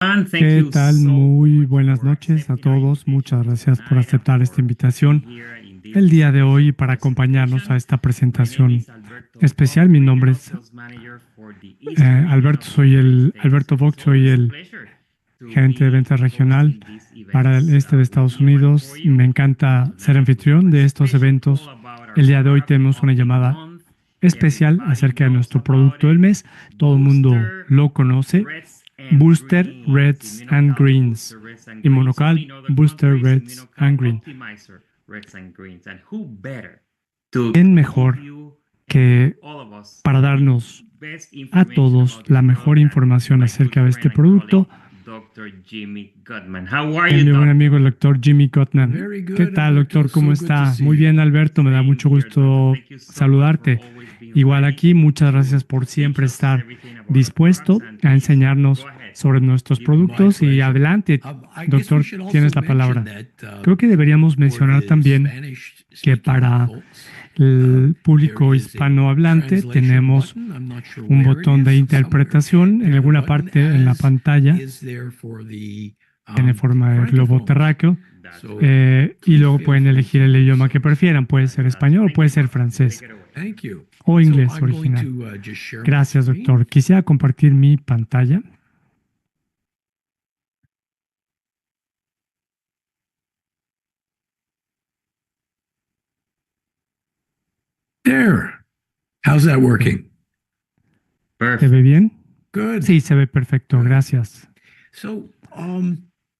everyone. Thank ¿Qué you tal? so Muy much buenas for noches a accepting our todos. Muchas invitation gracias por tonight and aceptar esta for invitación being here in this el día de hoy special para acompañarnos a presentation. esta My name presentación is Alberto Vogt, especial. Mi nombre Regional es Sales Manager for the Eastern Region Alberto, of the United States, Alberto and Vogt, it's soy always a el pleasure to gerente de be ventas regional hosting these para el events este de with Estados you and for Unidos. Me you. encanta ser Tonight we have anfitrión a de estos special call eventos. about our El día de hoy product tenemos una of the llamada month. especial Everybody acerca de knows nuestro about producto del it. mes. Todo el mundo Booster lo conoce. Reds and Booster Greens, Reds and Immunocal Greens. Booster Reds and Greens. Only Inmunocal in other Booster countries, Reds Immunocal and Green. Optimizer Reds and Greens. And who better to ¿Quién give mejor you and give que all of us para the darnos best a information todos about this la mejor product than información my good acerca de este friend and colleague, producto? Dr. Jimmy Gutman? How are you, Mi buen amigo doctor? el doctor Jimmy Cotman. Very ¿Qué good, tal, Alberto. doctor? ¿Cómo So good to está? see Muy you. bien, Alberto. Me da Same mucho here, doctor. gusto Thank you so much for saludarte. always being Igual ready aquí, muchas to gracias por teach siempre us estar everything about our dispuesto products, and a please enseñarnos go ahead. sobre nuestros Give us productos. My Y pleasure. adelante, I guess doctor, we should tienes also la palabra. mention that Creo que deberíamos for mencionar the también que Spanish-speaking para folks, el público there is a hispanohablante translation tenemos button. I'm not sure un where it botón de is. interpretación en There's a alguna button, parte en la as pantalla. is there for the Tiene forma de globo francophones. terráqueo. That's So, right. Y luego feel pueden free elegir to el do idioma so. que prefieran. Puede ser español o puede ser francés Take it away. Thank you. o So inglés I'm going original. to just share my Gracias, screen. doctor. Quisiera compartir mi pantalla. There. How's that working? ¿Se Perfect. ve bien? Good. Sí, se ve perfecto. Gracias. So,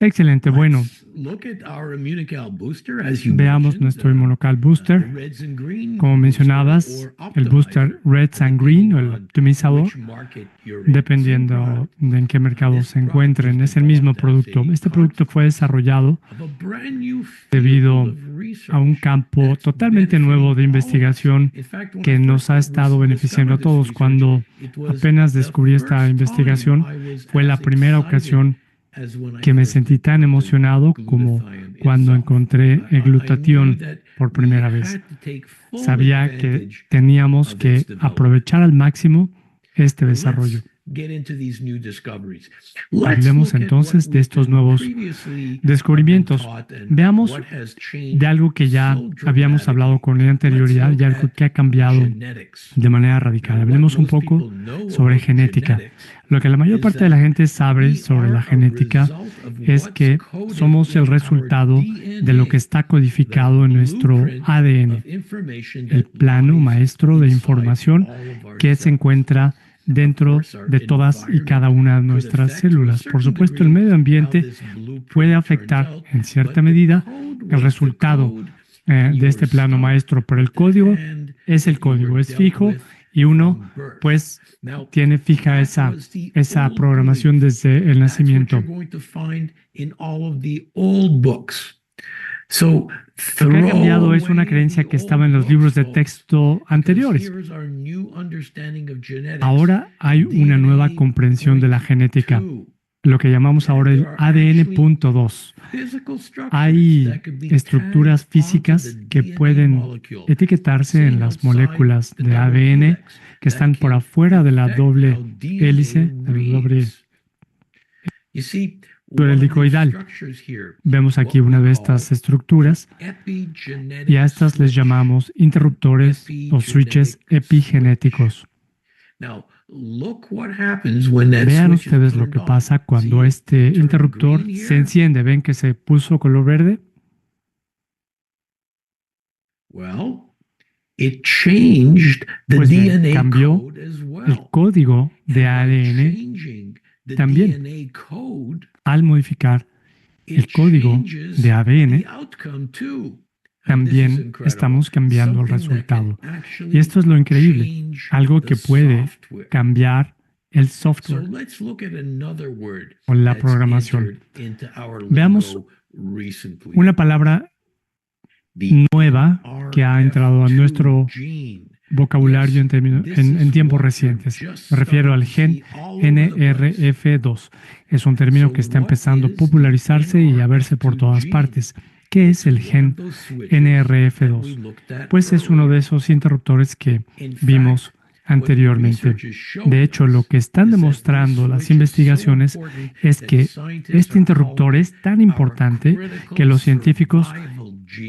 Excelente. Bueno, let's look at our Immunocal booster, as you veamos mentioned, nuestro Immunocal the Booster. reds and green Como booster mencionabas, or el Booster optimizer, Reds and Green o el depending on optimizador, which market you're in. Same dependiendo product. de en qué mercado This se product encuentren. was Es el mismo developed as producto. a Este producto fue desarrollado of a brand new field debido of research a un campo that's totalmente nuevo de benefiting all of us. investigación In fact, when que I nos first ha estado beneficiando a discovered todos. this research, Cuando it was apenas the descubrí esta first investigación, time I was fue la as primera excited ocasión as when I que me first sentí tan encountered emocionado como glutathione cuando itself. encontré el I knew glutatión that por we primera vez. had to take full Sabía que advantage teníamos of que its development. aprovechar al máximo este So desarrollo. let's get into these new discoveries. Let's Hablemos look at entonces what de we've estos been nuevos previously descubrimientos. taught and Veamos what has changed de algo que ya so habíamos hablado dramatically. con anterioridad Let's y look algo at que ha cambiado genetics. de manera Now, radical. what Hablemos un most poco people know sobre about genética. genetics Lo que la mayor is parte de la that gente sabe we sobre are la a genética result of es what's que coded somos el in our resultado de lo que DNA, está the codificado en nuestro blueplint ADN, of information el that plano lies maestro de inside información all of our que se cells. encuentra Of dentro course, our de todas y cada environment una de could nuestras affect to a células. Por certain supuesto, el degree medio how ambiente this blueprint puede turns afectar out, en cierta but the medida code el was the resultado code, and you de were este plano stuck maestro, pero el with the código hand es el that you código, were es dealt fijo with y uno from birth. pues Now, tiene fija that esa was the old programación belief. desde el That's what nacimiento. you're going to find in all of the old books. So Lo que ha throw cambiado es una away creencia the que estaba en old los libros books, de folks, texto because anteriores. here's our new understanding of genetics. Ahora hay una nueva DNA comprensión de la point genética, two. lo que llamamos And ahora there el are ADN actually punto 2. physical structures Hay that could be estructuras tagged onto físicas the que DNA pueden molecule, etiquetarse en sitting las outside moléculas the de double ADN helix, que están that por can afuera de la affect doble how DNA hélice, de la doble reads. You see, one of these helicoidal. structures here, Vemos aquí what una we de call estas estructuras epigenetic y a estas les switch. llamamos interruptores o switches Epigenetic epigenéticos. Now, look what happens when that Vean switch is ustedes lo turned que on. pasa cuando See, este it turned interruptor green se here. enciende. ¿Ven que se puso color verde? Well, it changed the Pues bien, DNA cambió code as el well. código de And by ADN changing the también. DNA code, Al modificar el it código changes de ADN, the outcome too. And this is también incredible. estamos cambiando el Something that can resultado. actually Y esto es lo increíble, change algo the que puede software. cambiar el So software let's look at another word o la that's programación. entered into our Veamos lingo recently. una palabra The nueva que ha entrado a NRF2 nuestro gene. vocabulario Yes, en, this en is tiempos what you're recientes. just Me refiero al starting gen to see all over the place. NRF2. Es un término So que está what empezando a is popularizarse y a verse por NRF2 todas gene? partes. ¿Qué es It's el one gen of those switches that we NRF2? looked at Pues es uno de earlier. esos interruptores que In vimos fact, anteriormente. De hecho, lo que están demostrando las investigaciones es que este interruptor es tan importante que los científicos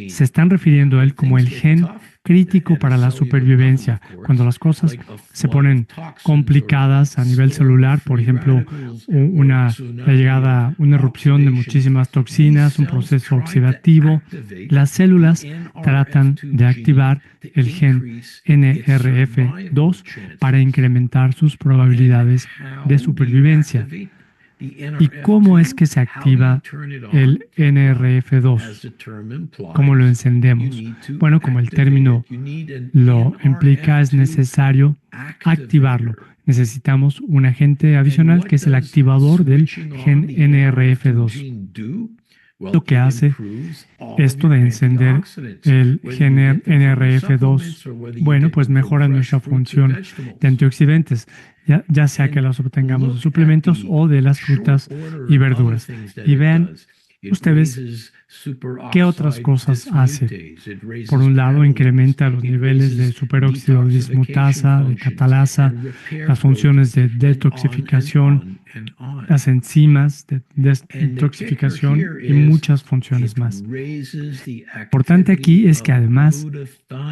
se están refiriendo a él como el gen crítico para la supervivencia. Cuando las cosas se ponen complicadas a nivel celular, por ejemplo, la llegada, una erupción de muchísimas toxinas, un proceso oxidativo, las células tratan de activar el gen NRF2 para incrementar sus probabilidades de supervivencia. ¿Y cómo es que se activa el NRF2? ¿Cómo lo encendemos? Bueno, como el término lo implica, es necesario activarlo. Necesitamos un agente adicional que es el activador del gen NRF2. Lo que hace esto de encender el gen NRF2, bueno, pues mejora nuestra función de antioxidantes, ya sea que las obtengamos de suplementos o de las frutas y verduras. Y vean ustedes qué otras cosas hace. Por un lado, incrementa los niveles de superóxido de dismutasa, de catalasa, las funciones de detoxificación, las enzimas de detoxificación y muchas funciones más. Lo importante aquí es que además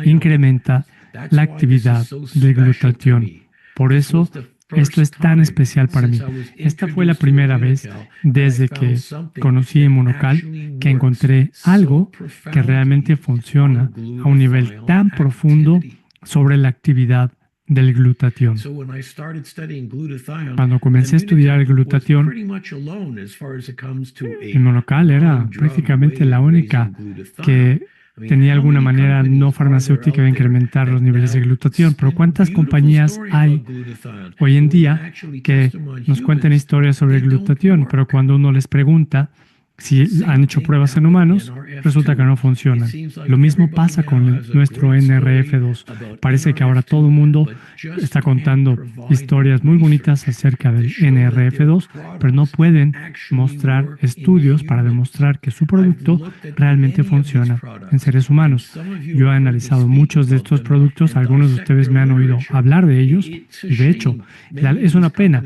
incrementa la actividad del glutatión. Por eso, esto es tan especial para mí. Esta fue la primera vez desde que conocí Inmunocal que encontré algo que realmente funciona a un nivel tan profundo sobre la actividad del glutatión. Cuando comencé a estudiar el glutatión, Inmunocal era prácticamente la única que tenía alguna manera no farmacéutica de incrementar los niveles de glutatión. Pero ¿cuántas compañías hay hoy en día que nos cuentan historias sobre el glutatión? Pero cuando uno les pregunta si han hecho pruebas en humanos, resulta que no funcionan. Lo mismo pasa con nuestro NRF2. Parece que ahora todo el mundo está contando historias muy bonitas acerca del NRF2, pero no pueden mostrar estudios para demostrar que su producto realmente funciona en seres humanos. Yo he analizado muchos de estos productos, algunos de ustedes me han oído hablar de ellos, y de hecho, es una pena.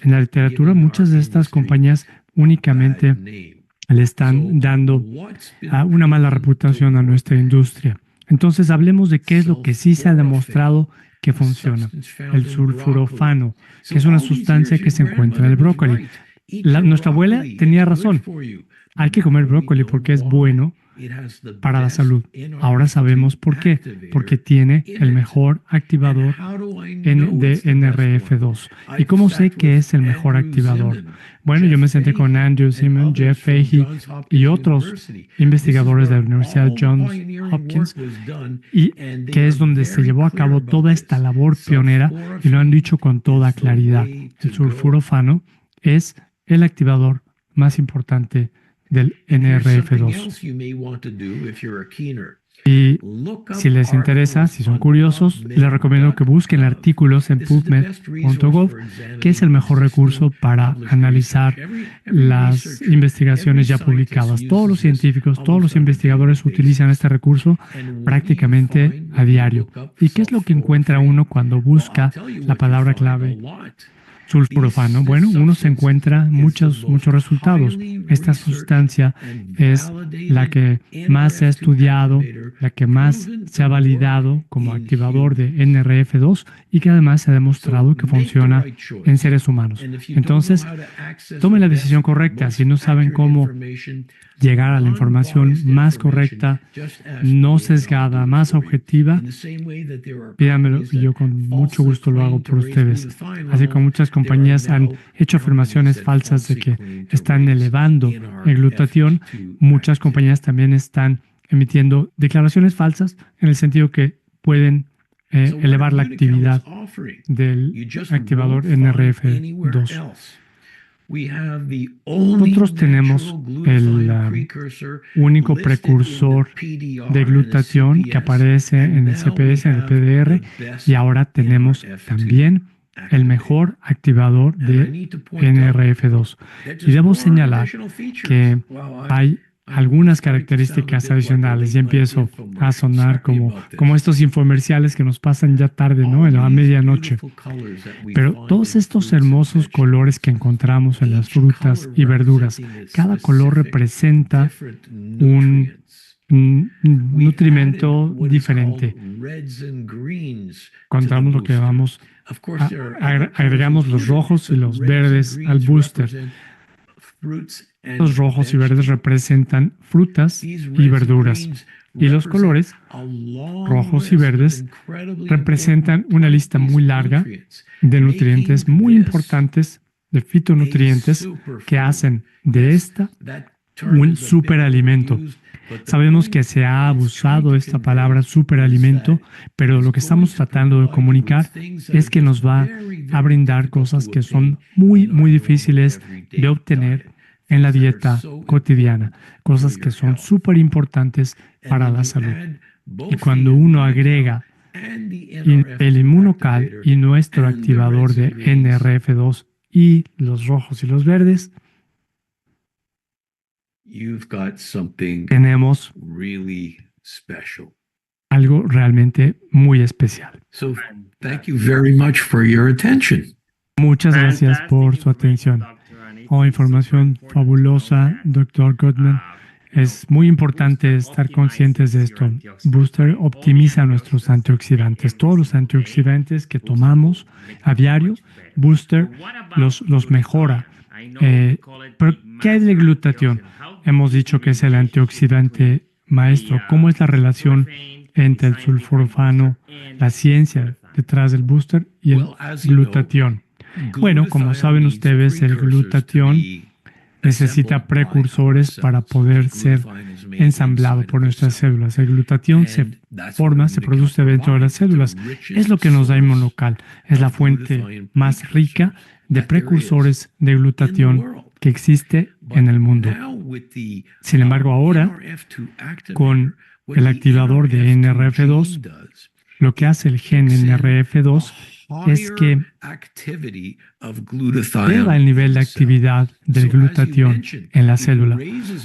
En la literatura, muchas de estas compañías únicamente le están dando una mala reputación a nuestra industria. Entonces, hablemos de qué es lo que sí se ha demostrado que funciona. El sulforafano, que es una sustancia que se encuentra en el brócoli. Nuestra abuela tenía razón. Hay que comer brócoli porque es bueno para la salud. Ahora sabemos por qué. Porque tiene el mejor activador de NRF2. ¿Y cómo sé que es el mejor activador? Bueno, yo me senté con Andrew Zimmern, Jeff Fahey y otros investigadores de la Universidad Johns Hopkins, y que es donde se llevó a cabo toda esta labor pionera, y lo han dicho con toda claridad. El sulforafano es el activador más importante del NRF2. Y si les interesa, si son curiosos, les recomiendo que busquen artículos en PubMed.gov, que es el mejor recurso para analizar las investigaciones ya publicadas. Todos los científicos, todos los investigadores utilizan este recurso prácticamente a diario. ¿Y qué es lo que encuentra uno cuando busca la palabra clave sulforafano? Bueno, uno se encuentra muchos resultados. Esta sustancia es la que más se ha estudiado, la que más se ha validado como activador de NRF2 y que además se ha demostrado que funciona en seres humanos. Entonces, tomen la decisión correcta. Si no saben cómo llegar a la información más correcta, no sesgada, más objetiva, pídanmelo y yo con mucho gusto lo hago por ustedes. Así como muchas compañías han hecho afirmaciones falsas de que están elevando el glutatión, muchas compañías también están emitiendo declaraciones falsas en el sentido que pueden elevar la actividad del activador NRF2. Nosotros tenemos el único precursor de glutatión que aparece en el CPS, en el PDR, y ahora tenemos también el mejor activador de NRF2. Y debo señalar que hay algunas características adicionales y empiezo a sonar como estos infomerciales que nos pasan ya tarde, ¿no? A medianoche. Pero todos estos hermosos colores que encontramos en las frutas y verduras, cada color representa un nutrimento diferente. Contamos lo que llamamos, agregamos los rojos y los verdes al booster. Los rojos y verdes representan frutas y verduras. Y los colores rojos y verdes representan una lista muy larga de nutrientes muy importantes, de fitonutrientes, que hacen de esta un superalimento. Sabemos que se ha abusado de esta palabra superalimento, pero lo que estamos tratando de comunicar es que nos va a brindar cosas que son muy, muy difíciles de obtener en la dieta cotidiana, cosas que son súper importantes para la salud. Y cuando uno agrega el inmunocal y nuestro activador de NRF2 y los rojos y los verdes, tenemos algo realmente muy especial. Muchas gracias por su atención. Información fabulosa, Dr. Goodman. Es muy importante estar conscientes de esto. Booster optimiza nuestros antioxidantes. Todos los antioxidantes que tomamos a diario, Booster los mejora. Pero, ¿qué hay del glutatión? Hemos dicho que es el antioxidante maestro. ¿Cómo es la relación entre el sulforafano, la ciencia detrás del Booster y el glutatión? Bueno, como saben ustedes, el glutatión necesita precursores para poder ser ensamblado por nuestras células. El glutatión se produce dentro de las células. Es lo que nos da inmunocal. Es la fuente más rica de precursores de glutatión que existe en el mundo. Sin embargo, ahora, con el activador de NRF2, lo que hace el gen NRF2 es que eleva el nivel de actividad del glutatión en la célula.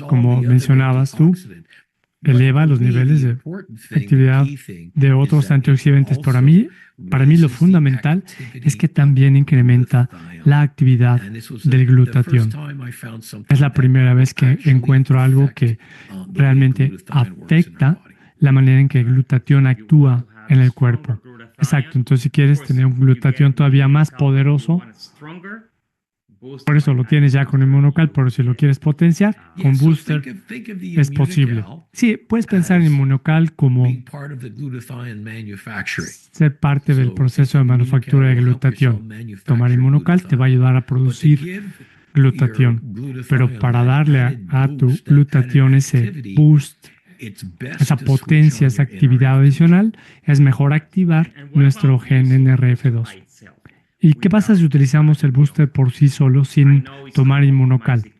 Como mencionabas tú, eleva los niveles de actividad de otros antioxidantes. Para mí lo fundamental es que también incrementa la actividad del glutatión. Es la primera vez que encuentro algo que realmente afecta la manera en que el glutatión actúa en el cuerpo. Exacto, entonces si quieres tener un glutatión todavía más poderoso, por eso lo tienes ya con Inmunocal, pero si lo quieres potenciar, con Booster es posible. Sí, puedes pensar en Inmunocal como ser parte del proceso de manufactura de glutatión. Tomar Inmunocal te va a ayudar a producir glutatión, pero para darle a tu glutatión ese boost, esa potencia, esa actividad adicional, es mejor activar nuestro gen NRF2. ¿Y qué pasa si utilizamos el booster por sí solo sin tomar Inmunocal?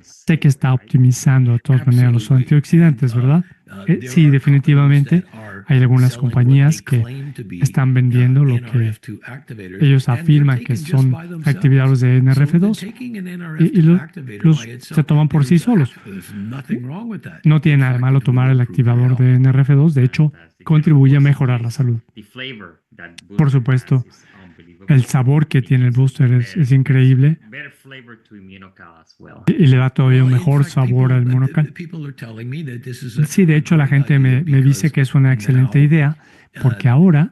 Sé que está optimizando de todas maneras los antioxidantes, ¿verdad? Sí, definitivamente. Hay algunas compañías que están vendiendo lo que ellos afirman que son activadores de NRF2 y se toman por sí solos. No tiene nada de malo tomar el activador de NRF2, de hecho, contribuye a mejorar la salud. Por supuesto, el sabor que tiene el booster es increíble y le da todavía un mejor sabor al Inmunocal. Sí, de hecho la gente me dice que es una excelente idea porque ahora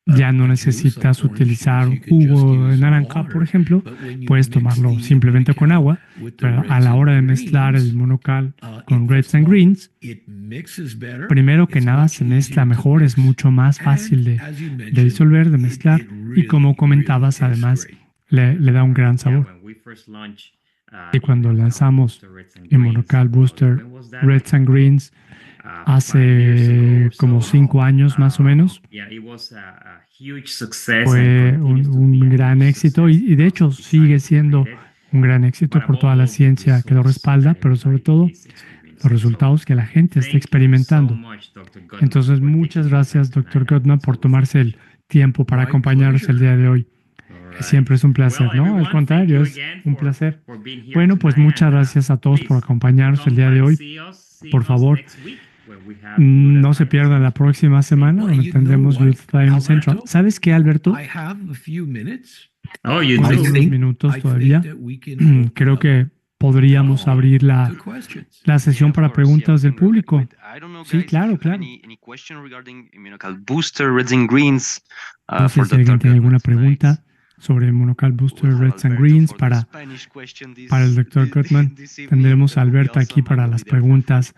ya no necesitas utilizar un jugo de naranja, por ejemplo. Puedes tomarlo simplemente con agua, pero a la hora de mezclar el Inmunocal con Reds and Greens, primero que nada se mezcla mejor, es mucho más fácil de disolver, de mezclar, y como comentabas, además, le da un gran sabor. Y cuando lanzamos Inmunocal Booster Reds and Greens, hace como 5 años más o menos, fue un gran éxito y de hecho sigue siendo un gran éxito por toda la ciencia que lo respalda, pero sobre todo los resultados que la gente está experimentando. Entonces, muchas gracias, Dr. Goodman, por tomarse el tiempo para acompañarnos el día de hoy. que siempre es un placer, ¿no? Al contrario, es un placer. Bueno, pues muchas gracias a todos por acompañarnos el día de hoy. Por favor, no se pierdan la próxima semana donde tendremos Youth Time Central. ¿Sabes qué, Alberto? I have a few minutes. Oh, you Tengo I do? unos think- minutos I todavía. think that we can Creo open que podríamos abrir up la to questions. sesión para preguntas del público. Sí, claro, claro. No sé si alguien tiene alguna pregunta sobre Monocal Booster Reds and Greens para el Dr. Gottman. Tendremos a Alberto aquí para las preguntas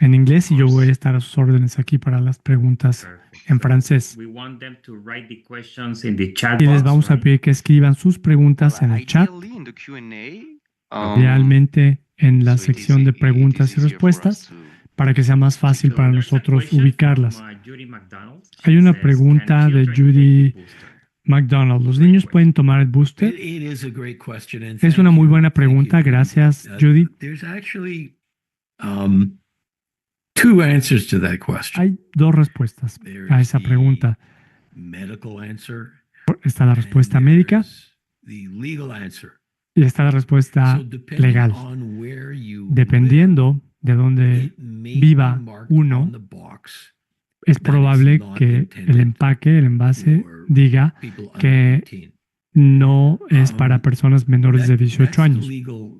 en inglés y yo voy a estar a sus órdenes aquí para las preguntas en francés. We want them to write the questions in the chat Y les box, vamos a right? pedir que escriban sus preguntas en el chat, realmente en la sección de preguntas y respuestas, para que sea más fácil So para there's a nosotros question ubicarlas. from, Judy McDonald. Hay She una says, pregunta "Can de children Judy take the booster?" McDonald. ¿Los niños pueden tomar el booster? It is a great question. And Es thank una muy you. buena Thank you pregunta. very Gracias, much. Judy. There's actually two answers to that question. Hay dos respuestas a esa pregunta. Medical answer. Está la respuesta and médica there's the legal answer. y está la respuesta So depending legal. on where you Dependiendo de live, dónde it may viva be marked uno, on the box, es probable que el empaque, el envase, diga people under que 18. no es para personas menores de That- 18 that's the años. legal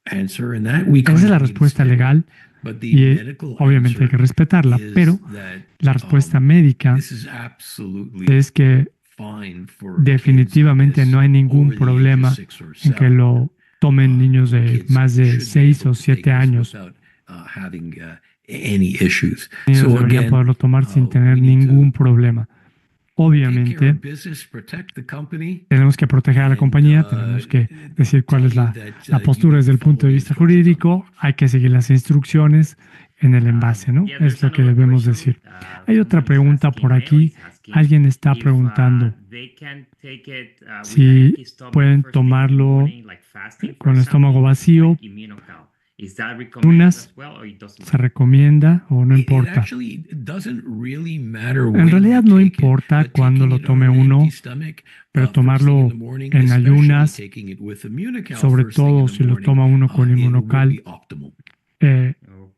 answer, and that we Esa es la kind of respuesta understand. legal But the y medical obviamente hay que answer respetarla, is pero that, la respuesta um, médica this is absolutely es que fine for definitivamente kids no hay ningún over the age of problema 6 or en que 7. lo tomen niños de Kids más de should be 6 able o to take 7 this años. without, having any issues. Niños So deberían again, poderlo tomar sin tener we need to ningún problema. take care Obviamente, of business, protect the company, tenemos que proteger a la and, compañía, tenemos que decir cuál es la postura desde el punto de vista jurídico, hay que seguir las instrucciones en el envase, ¿no? Yeah, Es there's lo que another debemos question. decir. Hay otra Someone is pregunta asking, por Leo aquí. is asking Alguien está if, preguntando they can take it, with an si empty stomach pueden first thing in the tomarlo morning, like fasting, for con el example, estómago vacío. like Immunocal. Is that recommended Unas as well, or it doesn't ¿Se matter? recomienda o no it importa? actually doesn't really matter En when realidad you no take it, importa but cuándo taking lo it on tome an uno, empty stomach, pero first thing tomarlo in the morning, en especially ayunas, taking it with Immunocal sobre first thing in todo the si lo morning, toma uno con it would Immunocal, be optimal. eh,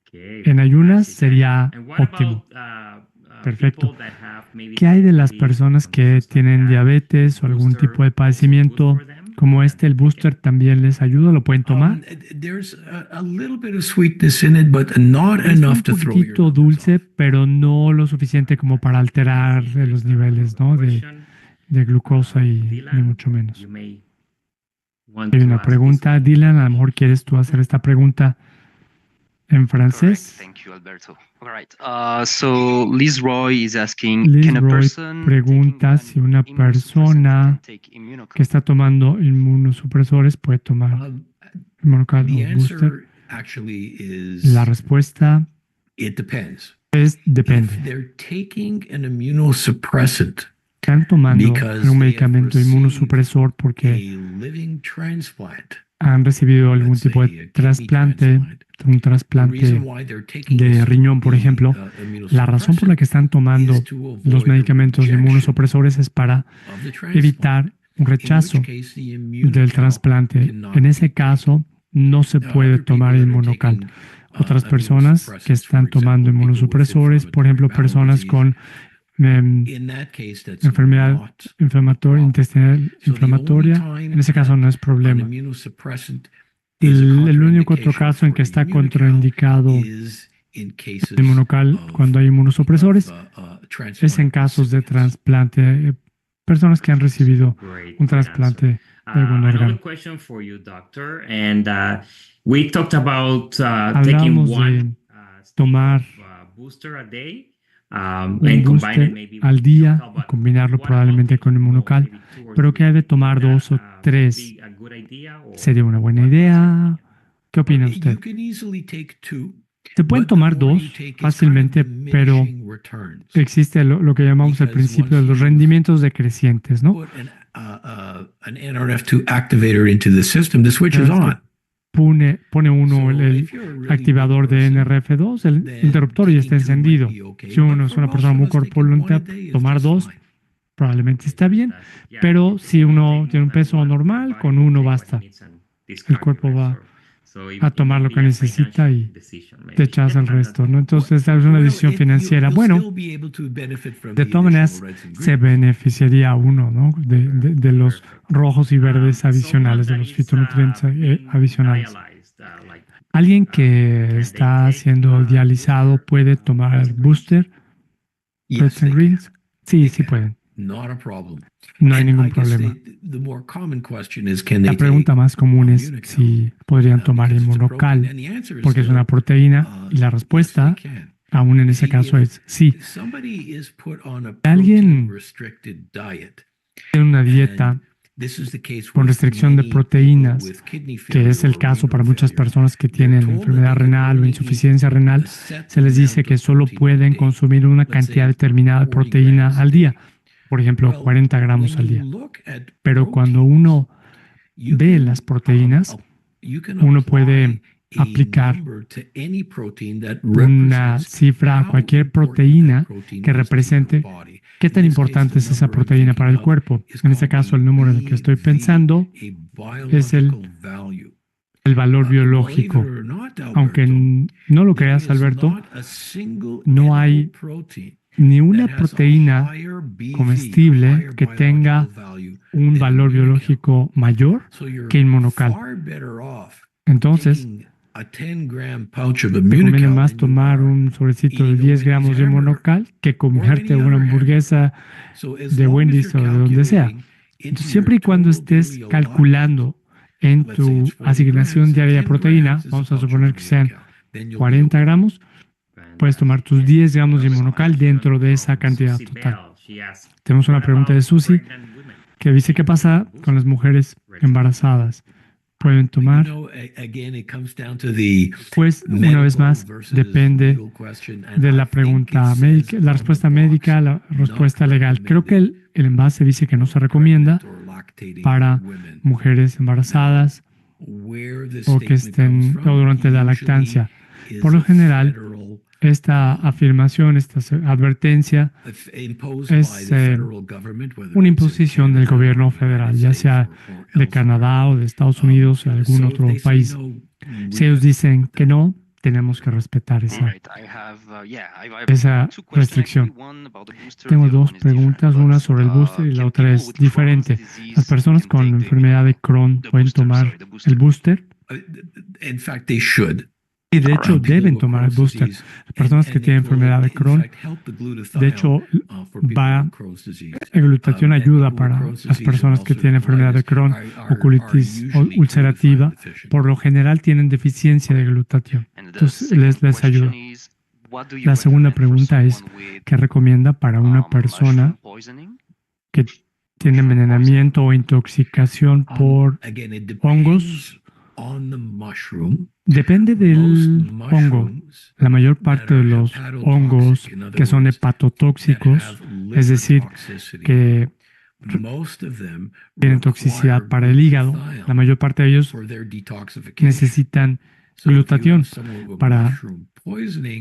Okay, en ayunas fantastic. sería And what óptimo. about, Perfecto. people that have maybe ¿Qué hay de las diabetes, personas que conditions like tienen that? diabetes o algún Booster tipo de also padecimiento good for them? como Can este? ¿El they take booster it? también les ayuda? ¿Lo pueden tomar? There's a little bit of sweetness in it, but not Es un enough to throw your poquitito numbers dulce, off. pero no lo suficiente como para alterar los niveles, ¿no? de glucosa y ni Dylan, mucho menos. you may want Hay to una ask pregunta, this one. Dylan, a lo mejor quieres tú hacer esta pregunta en francés. Correct. Thank you, Alberto. All right. So Liz Roy is asking, Liz can a Roy person pregunta taking si una an immunosuppressant persona can take Immunocal? que está tomando inmunosupresores puede tomar Immunocal The o booster. answer actually is La respuesta it depends. es If depende. they're taking an immunosuppressant, Están tomando because un they medicamento have inmunosupresor a porque living transplant, han recibido algún let's tipo say a de kidney trasplante, transplant, un the trasplante reason why they're taking de this, riñón, por the, ejemplo. La razón por la que están tomando is to avoid los a medicamentos rejection inmunosupresores es para of the transplant, evitar un in which rechazo case the del Immunocal trasplante. cannot En be ese taken. caso, no se puede Other tomar people that are inmunocal. taking, Otras personas que immunosuppressants, están for example, tomando people with inmunosupresores, por ejemplo, inflammatory bowel personas disease, con in that case, that's enfermedad not inflamatoria, problem. intestinal So the inflamatoria, only time en ese caso no es an problema. immunosuppressant is a El único otro contraindication caso en que for está Immunocal contraindicado is in cases el inmunocal of- cuando hay inmunosupresores transplant es en casos de recipients. trasplante, personas que han recibido Great, un great answer. trasplante de algún Another órgano. question for you, doctor. And we talked about taking Hablamos one de tomar booster a day un and combine it booster maybe al with día Immunocal, y but combinarlo what probablemente about con taking inmunocal, both, maybe 2 or pero que hay de 3? tomar Would 2 o that, 3. be a good idea, or ¿Sería una buena what's your idea? opinion? ¿Qué opina You usted? can easily take two, Se pueden but the tomar more you 2 take, it's fácilmente, kind of pero diminishing returns. existe lo que llamamos el Because principio de once los you rendimientos decrecientes, ¿no? Put an NRF2 activator into the system, the switch is Entonces, on. Pone uno So el if you're a really activador big de person, NRF2, el then interruptor ya está taking two might encendido. be okay, Si uno but es for una most persona of muy us, taking one a corpulenta, day is tomar just 2 fine. probablemente está bien, pero si uno tiene un peso normal, con uno basta. El cuerpo va a tomar lo que necesita y te echas el resto, ¿no? Entonces es una decisión financiera. Bueno, de todas maneras se beneficiaría uno, ¿no? De los rojos y verdes adicionales, de los fitonutrientes adicionales. Alguien que está siendo dializado puede tomar booster, Reds and Greens. Sí, sí pueden. No hay ningún problema. La pregunta más común es si podrían tomar inmunocal, porque es una proteína, y la respuesta, aún en ese caso, es sí. Si alguien tiene una dieta con restricción de proteínas, que es el caso para muchas personas que tienen enfermedad renal o insuficiencia renal, se les dice que solo pueden consumir una cantidad determinada de proteína al día. Por ejemplo, 40 gramos al día. Pero cuando uno ve las proteínas, uno puede aplicar una cifra a cualquier proteína que represente qué tan importante es esa proteína para el cuerpo. En este caso, el número en el que estoy pensando es el valor biológico. Aunque no lo creas, Alberto, no hay ni una proteína comestible que tenga un valor biológico mayor que inmunocal. Entonces, te conviene más tomar un sobrecito de 10 gramos de inmunocal que comerte una hamburguesa de Wendy's o de donde sea. Entonces, siempre y cuando estés calculando en tu asignación diaria de proteína, vamos a suponer que sean 40 gramos, puedes tomar tus 10 gramos de inmunocal dentro de esa cantidad total. Tenemos una pregunta de Susi que dice: ¿qué pasa con las mujeres embarazadas? ¿Pueden tomar? Pues, una vez más, depende de la pregunta médica, la respuesta médica, la respuesta legal. Creo que el envase dice que no se recomienda para mujeres embarazadas o que estén o durante la lactancia. Por lo general, esta afirmación, esta advertencia es una imposición del gobierno federal, ya sea de Canadá o de Estados Unidos o de algún otro país. Si ellos dicen que no, tenemos que respetar esa restricción. Tengo dos preguntas, una sobre el booster y la otra es diferente. ¿Las personas con enfermedad de Crohn pueden tomar el booster? Y de hecho deben tomar el booster. Las personas que tienen enfermedad de Crohn, de hecho, el glutatión ayuda para las personas que tienen enfermedad de Crohn o colitis ulcerativa. Por lo general tienen deficiencia de glutatión. Entonces les ayuda. La segunda pregunta es: ¿qué recomienda para una persona que tiene envenenamiento o intoxicación por hongos? Depende del hongo. La mayor parte de los hongos que son hepatotóxicos, es decir, que tienen toxicidad para el hígado, la mayor parte de ellos necesitan glutatión para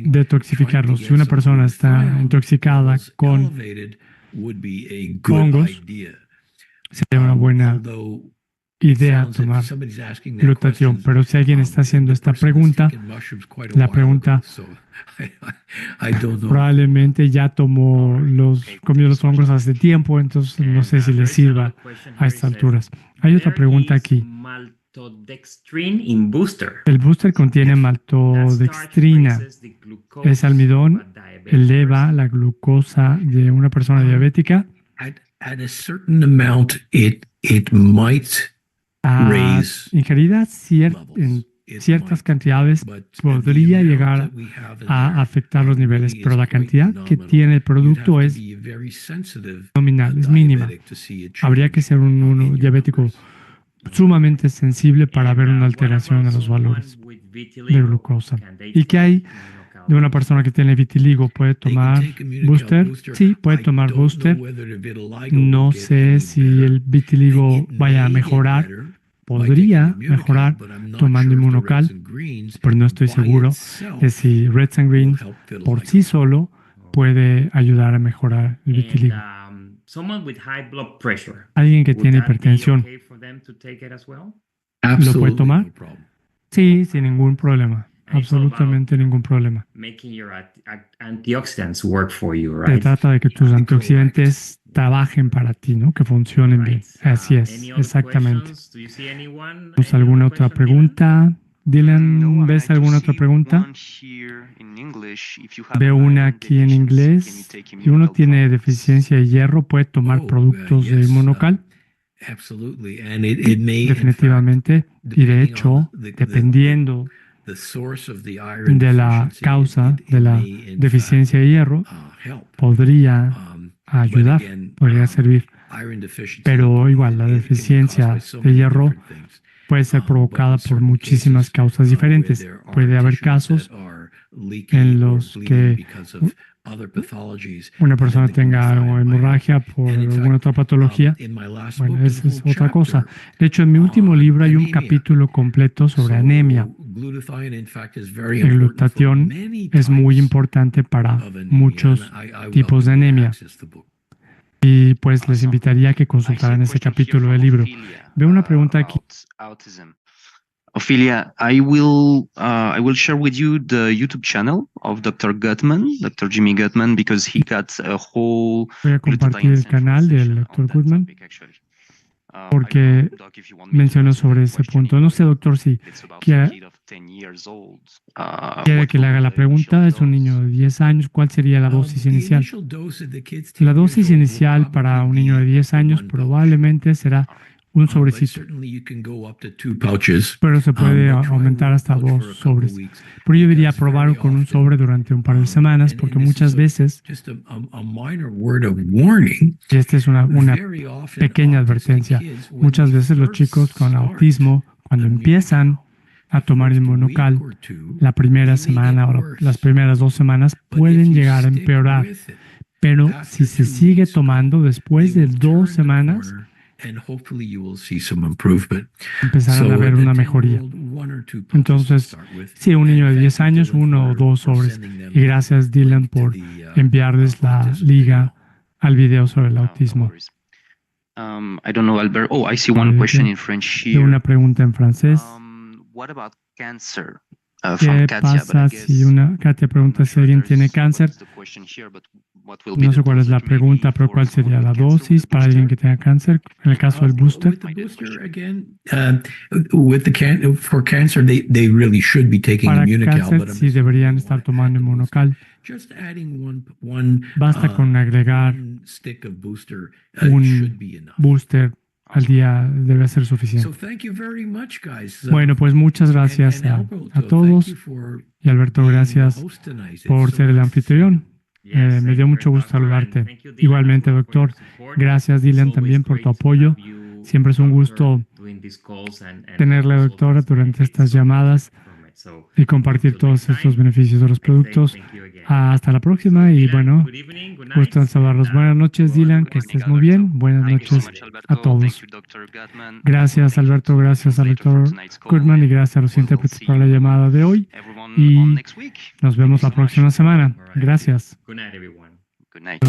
detoxificarlos. Si una persona está intoxicada con hongos, sería una buena idea tomar glutatión. Pero si alguien está haciendo esta pregunta, la pregunta probablemente ya comió los hongos hace tiempo, entonces no sé si le sirva a estas alturas. Hay otra pregunta aquí. El booster contiene maltodextrina. ¿Es almidón? ¿Eleva la glucosa de una persona diabética? Ingerida en ciertas cantidades podría llegar a afectar los niveles, pero la cantidad que tiene el producto es nominal, es mínima. Habría que ser un diabético sumamente sensible para ver una alteración en los valores de glucosa. ¿Y qué hay de una persona que tiene vitiligo? ¿Puede tomar booster? Sí, puede tomar booster. No sé si el vitiligo vaya a mejorar. Podría mejorar tomando inmunocal, pero no estoy seguro de si Reds and Greens por sí solo puede ayudar a mejorar el vitiligo. someone with high blood pressure, Alguien que would tiene that be hipertensión, okay for them to take it as well? ¿lo puede tomar? no problem. Sí, sin ningún problema. And it's all about, Absolutamente ningún problema. making your antioxidants work for you, Se right? trata de que tus antioxidantes trabajen para ti, ¿no? Que funcionen bien. Right. Así es, Any other exactamente. questions? Do you see anyone? ¿Tenemos Any alguna other otra question, Dylan? pregunta? Dylan, No, ¿ves I alguna do otra see pregunta? one here in English. If you have Veo iron una aquí en deficiency, can you inglés. take Si uno immunocal tiene products? deficiencia de hierro, ¿puede tomar Oh, productos de yes, Inmunocal? Absolutely. And it may, in fact, Definitivamente. Y de depending hecho, on dependiendo the source of the iron de la deficiency, causa it de la may, in deficiencia de hierro, fact, help. podría But ayudar, again, podría servir. iron deficiency, Pero igual, la it can be deficiencia caused by so de many hierro different things. puede ser But provocada in por certain muchísimas cases, causas where diferentes. there are Puede haber tissues casos that are leaky en or los bleeding que because of other pathologies, una persona then the tenga glutathione might help. hemorragia por And in alguna fact, otra patología. in my last Bueno, book, esa there's es a whole otra cosa. chapter De hecho, en mi último on libro hay un anemia. capítulo completo sobre So, anemia. glutathione, in fact, is very El important for glutatión many es muy types importante para of anemia, muchos and I tipos de welcome you to anemia. access the book. Y pues les Awesome. invitaría a que I see a consultaran ese question here capítulo from del libro. Ophelia, Veo una pregunta aquí. about autism. Ophelia, I will share with you the YouTube channel of Dr. Gutman, Dr. Jimmy Gutman, because he got a whole Voy a compartir el canal del Dr. Gutman porque mencionó sobre ese punto. No sé, doctor, si quiere que le haga la pregunta. Es un niño de 10 años. ¿Cuál sería la dosis inicial? La dosis inicial para un niño de 10 años probablemente será un sobrecito, pero se puede aumentar hasta 2 sobres. Pero yo diría probar con un sobre durante un par de semanas, porque muchas veces, y esta es una pequeña advertencia, muchas veces los chicos con autismo, cuando empiezan a tomar Inmunocal, la primera semana o las primeras 2 semanas pueden llegar a empeorar. Pero si se sigue tomando después de 2 semanas, empezarán a ver una mejoría. Entonces, sí, un niño de 10 años, 1 o 2 sobres. Y gracias, Dylan, por enviarles la liga al video sobre el autismo. I don't know, Albert. Oh, I see one question in French De here. una pregunta en francés. What about cancer? ¿Qué pasa si Katia pregunta si alguien tiene cáncer? No sé cuál es la pregunta, pero ¿cuál sería la dosis para alguien que tenga cáncer? En el caso del booster. For cancer, they really should be taking Para Immunocal, cáncer but I'm sí deberían estar tomando Inmunocal. just adding one Basta con agregar one stick of booster un should be enough. booster al día, debe ser So suficiente. thank you very much, guys. Bueno, pues muchas gracias And a Alberto, a thank todos. you for Y Alberto, being the gracias host tonight. It's por so ser el nice. anfitrión. Yes, Me thank dio you, mucho gusto doctor, and saludarte. thank you, Dylan, Igualmente, as well, for your doctor. support. Gracias, It's Dylan, always también por tu great to apoyo. have you, Siempre es un doctor, gusto doing these calls and tenerle, also doctora, these durante benefits estas from llamadas from it. So, y compartir until todos next estos time, beneficios de los productos. thank you again. Hasta la próxima y Dylan, bueno, good evening, good night, gusto en saludarlos. and, Buenas noches, go on. Dylan, que estés muy bien. Buenas Thank you so noches much, a Alberto. Thank todos. you, Dr. Gutman. Gracias, Thank you Alberto. to Gracias, Translator for Alberto tonight's call, Goodman, y and gracias a los we will intérpretes see por la you, llamada de hoy. everyone, Y on next week. nos Thank vemos you la so much. próxima semana. All right. Gracias. Good night, everyone. Good night.